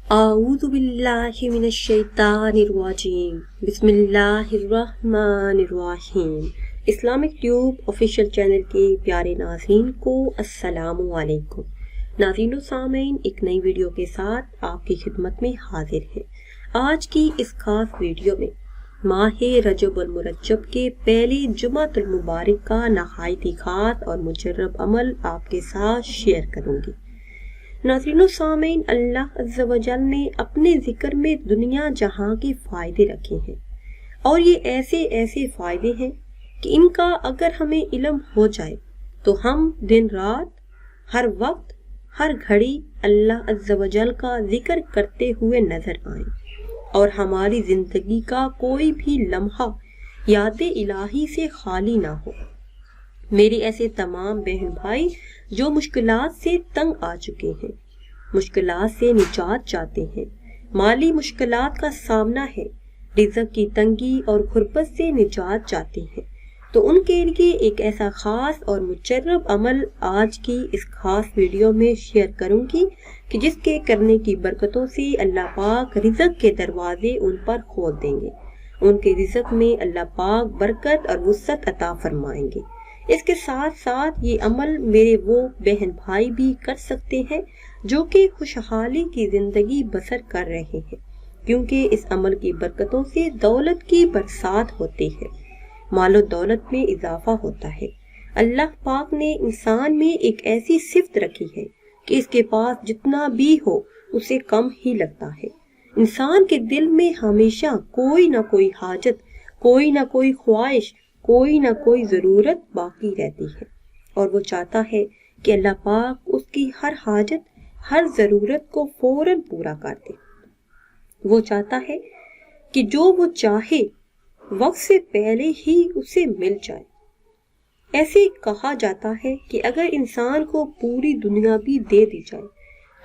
आऊज़ु बिल्लाहि मिनश शैतानिर रजीम बिस्मिल्लाहिर रहमानिर रहीम। Islamic tube official channel के प्यारे नाज़रीन को अस्सलामु अलैकुम। नाज़रीन सामीन, एक नई वीडियो के साथ आपकी खिदमत में हाजिर है। आज की इस खास वीडियो में माह रजब और मुरज्जब के पहले जुमातुल मुबारक का नहायती खास और मुजर्रब अमल आपके साथ शेयर करूंगी। नाज़रीन सामीन, अल्लाह अज़्ज़ा व जल ने अपने जिक्र में दुनिया जहां के फायदे रखे हैं और ये ऐसे ऐसे फायदे हैं कि इनका अगर हमें इल्म हो जाए तो हम दिन रात हर वक्त हर घड़ी अल्लाह अज़्ज़ा व जल का जिक्र करते हुए नजर आए और हमारी जिंदगी का कोई भी लम्हा याद इलाही से खाली ना हो। मेरे ऐसे तमाम बहन भाई जो मुश्किलात से तंग आ चुके हैं, मुश्किलात से निजात चाहते हैं, माली मुश्किलात का सामना है, रिज़्क़ की तंगी और गुर्बत से निजात चाहते हैं, तो उनके लिए एक ऐसा खास और मुजर्रब अमल आज की इस खास वीडियो में शेयर करूंगी कि जिसके करने की बरकतों से अल्लाह पाक रिज़्क़ के दरवाजे उन पर खोल देंगे, उनके रिज़्क़ में अल्लाह पाक बरकत और वुसअत अता फरमाएंगे। इसके साथ साथ ये अमल मेरे वो बहन भाई भी कर सकते हैं जो कि खुशहाली की जिंदगी बसर कर रहे हैं, क्योंकि इस अमल की बरकतों से दौलत की बरसात होती है, मालो दौलत में इजाफा होता है। अल्लाह पाक ने इंसान में एक ऐसी सिफ्त रखी है कि इसके पास जितना भी हो उसे कम ही लगता है। इंसान के दिल में हमेशा कोई ना कोई हाजत, कोई ना कोई ख्वाहिश, कोई ना कोई ज़रूरत बाकी रहती है और वो चाहता है कि अल्लाह पाक उसकी हर हाजत, हर ज़रूरत को फौरन पूरा कर दे। वो चाहता है कि जो वो चाहे वक्त से पहले ही उसे मिल जाए। ऐसे कहा जाता है कि अगर इंसान को पूरी दुनिया भी दे दी जाए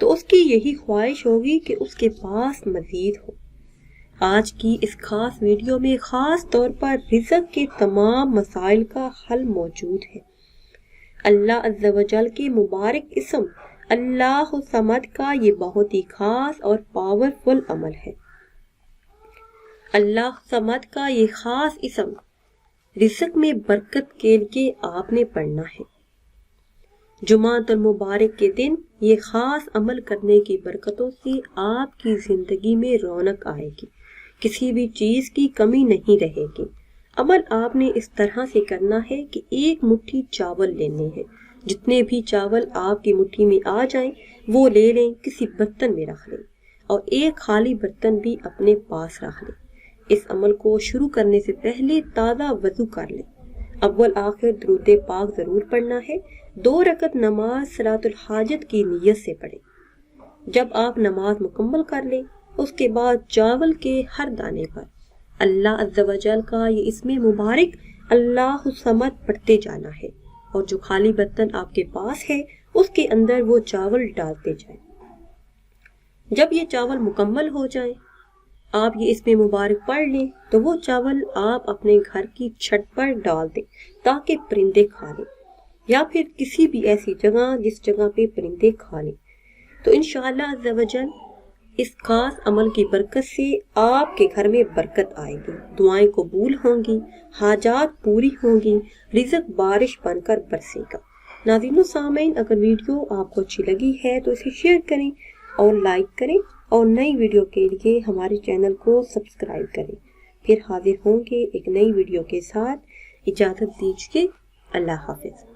तो उसकी यही ख्वाहिश होगी कि उसके पास मज़ीद हो। आज की इस खास वीडियो में खास तौर पर रिज़्क़ के तमाम मसाइल का हल मौजूद है। अल्लाह अज़्ज़ा व जल के मुबारक इस्म अल्लाह समद का ये बहुत ही खास और पावरफुल अमल है। अल्लाह समद का ये खास इस्म रिज़्क़ में बरकत के लिए आपने पढ़ना है। जुमातुल मुबारक के दिन ये खास अमल करने की बरकतों से आपकी जिंदगी में रौनक आएगी, किसी भी चीज की कमी नहीं रहेगी। अमल आपने इस तरह से करना है कि एक मुट्ठी चावल लेने हैं, जितने भी चावल आपकी मुट्ठी में आ जाएं वो ले लें, किसी बर्तन में रख लें और एक खाली बर्तन भी अपने पास रख लें। इस अमल को शुरू करने से पहले ताज़ा वजू कर लें। अव्वल आखिर दुरूद पाक जरूर पढ़ना है। 2 रकत नमाज सलातुल हाजत की नियत से पढ़ें। जब आप नमाज मुकम्मल कर लें उसके बाद चावल के हर दाने पर अल्लाह अज़्ज़ा व जल का ये इसमें मुबारक अल्लाह समद पढ़ते जाना है और जो खाली बर्तन आपके पास है उसके अंदर वो चावल डालते जाएं। जब ये चावल मुकम्मल हो जाएं, आप ये इसमें मुबारक पढ़ लें तो वो चावल आप अपने घर की छत पर डाल दें ताकि परिंदे खा लें, या फिर किसी भी ऐसी जगह जिस जगह पे परिंदे खा लें। तो इंशाअल्लाह अज़्ज़ा व जल इस खास अमल की बरकत से आपके घर में बरकत आएगी, दुआएं कबूल होंगी, हाजात पूरी होंगी, रिज़्क़ बारिश बनकर बरसेगा। नाज़रीन सामीन, अगर वीडियो आपको अच्छी लगी है तो इसे शेयर करें और लाइक करें और नई वीडियो के लिए हमारे चैनल को सब्सक्राइब करें। फिर हाजिर होंगे एक नई वीडियो के साथ। इजाज़त दीजिए। अल्लाह हाफ़िज़।